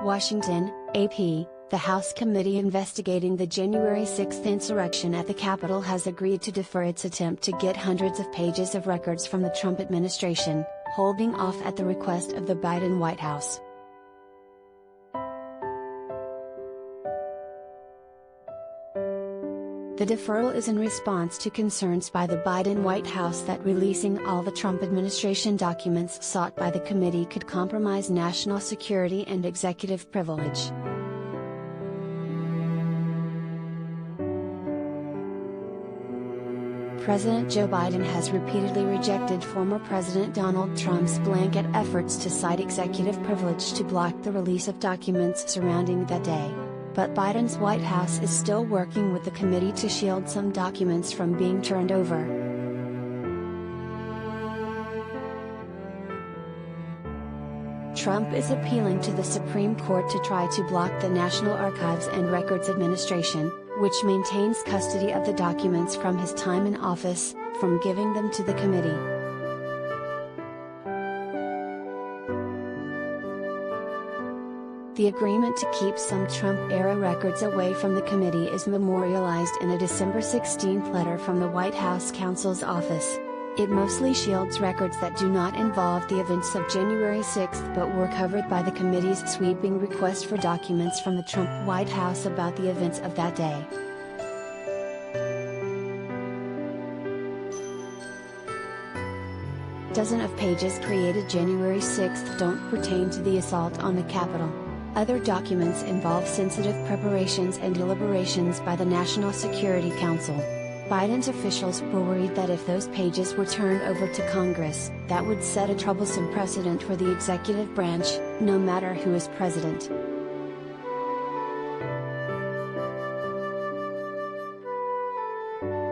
Washington, AP. The House committee investigating the January 6 insurrection at the Capitol has agreed to defer its attempt to get hundreds of pages of records from the Trump administration, holding off at the request of the Biden White House. The deferral is in response to concerns by the Biden White House that releasing all the Trump administration documents sought by the committee could compromise national security and executive privilege. President Joe Biden has repeatedly rejected former President Donald Trump's blanket efforts to cite executive privilege to block the release of documents surrounding that day. But Biden's White House is still working with the committee to shield some documents from being turned over. Trump is appealing to the Supreme Court to try to block the National Archives and Records Administration, which maintains custody of the documents from his time in office, from giving them to the committee. The agreement to keep some Trump-era records away from the committee is memorialized in a December 16 letter from the White House counsel's office. It mostly shields records that do not involve the events of January 6 but were covered by the committee's sweeping request for documents from the Trump White House about the events of that day. Dozens of pages created January 6 don't pertain to the assault on the Capitol. Other documents involve sensitive preparations and deliberations by the National Security Council. Biden's officials were worried that if those pages were turned over to Congress, that would set a troublesome precedent for the executive branch, no matter who is president.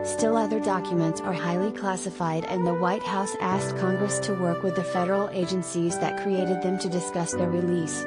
Still, other documents are highly classified, and the White House asked Congress to work with the federal agencies that created them to discuss their release.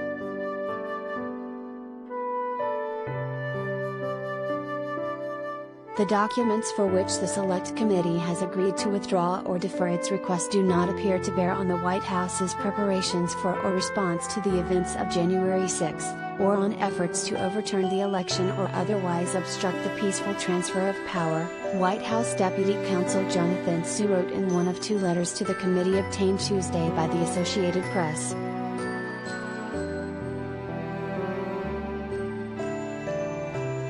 The documents for which the Select Committee has agreed to withdraw or defer its request do not appear to bear on the White House's preparations for or response to the events of January 6, or on efforts to overturn the election or otherwise obstruct the peaceful transfer of power, White House Deputy Counsel Jonathan Su wrote in one of two letters to the committee obtained Tuesday by the Associated Press.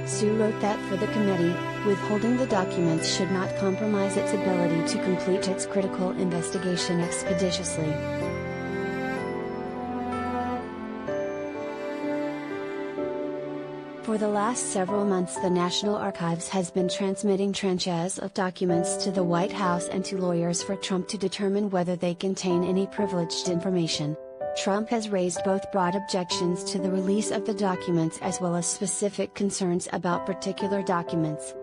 Su wrote that for the committee, withholding the documents should not compromise its ability to complete its critical investigation expeditiously. For the last several months, the National Archives has been transmitting tranches of documents to the White House and to lawyers for Trump to determine whether they contain any privileged information. Trump has raised both broad objections to the release of the documents as well as specific concerns about particular documents.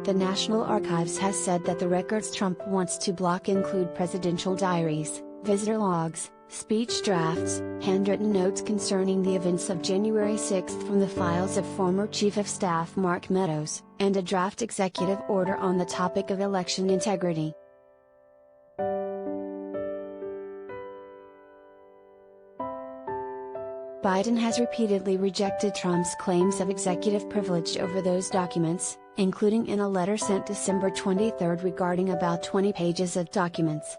The National Archives has said that the records Trump wants to block include presidential diaries, visitor logs, speech drafts, handwritten notes concerning the events of January 6 from the files of former Chief of Staff Mark Meadows, and a draft executive order on the topic of election integrity. Biden has repeatedly rejected Trump's claims of executive privilege over those documents, including in a letter sent December 23 regarding about 20 pages of documents.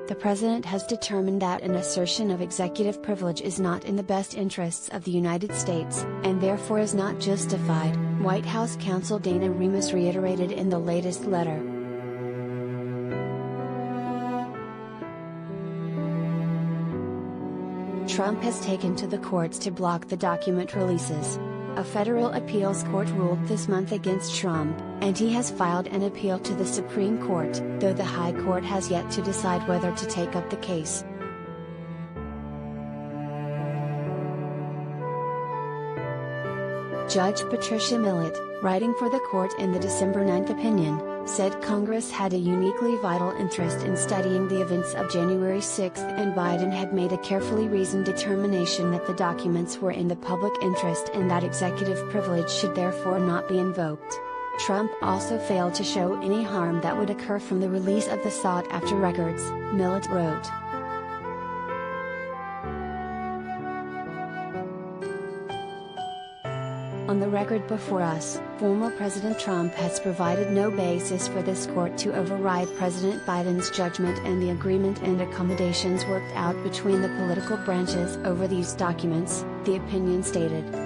The president has determined that an assertion of executive privilege is not in the best interests of the United States, and therefore is not justified, White House counsel Dana Remus reiterated in the latest letter. Trump has taken to the courts to block the document releases. A federal appeals court ruled this month against Trump, and he has filed an appeal to the Supreme Court, though the High Court has yet to decide whether to take up the case. Judge Patricia Millett, writing for the court in the December 9 opinion, said Congress had a uniquely vital interest in studying the events of January 6 and Biden had made a carefully reasoned determination that the documents were in the public interest and that executive privilege should therefore not be invoked. Trump also failed to show any harm that would occur from the release of the sought-after records, Millett wrote. On the record before us, former President Trump has provided no basis for this court to override President Biden's judgment and the agreement and accommodations worked out between the political branches over these documents, the opinion stated.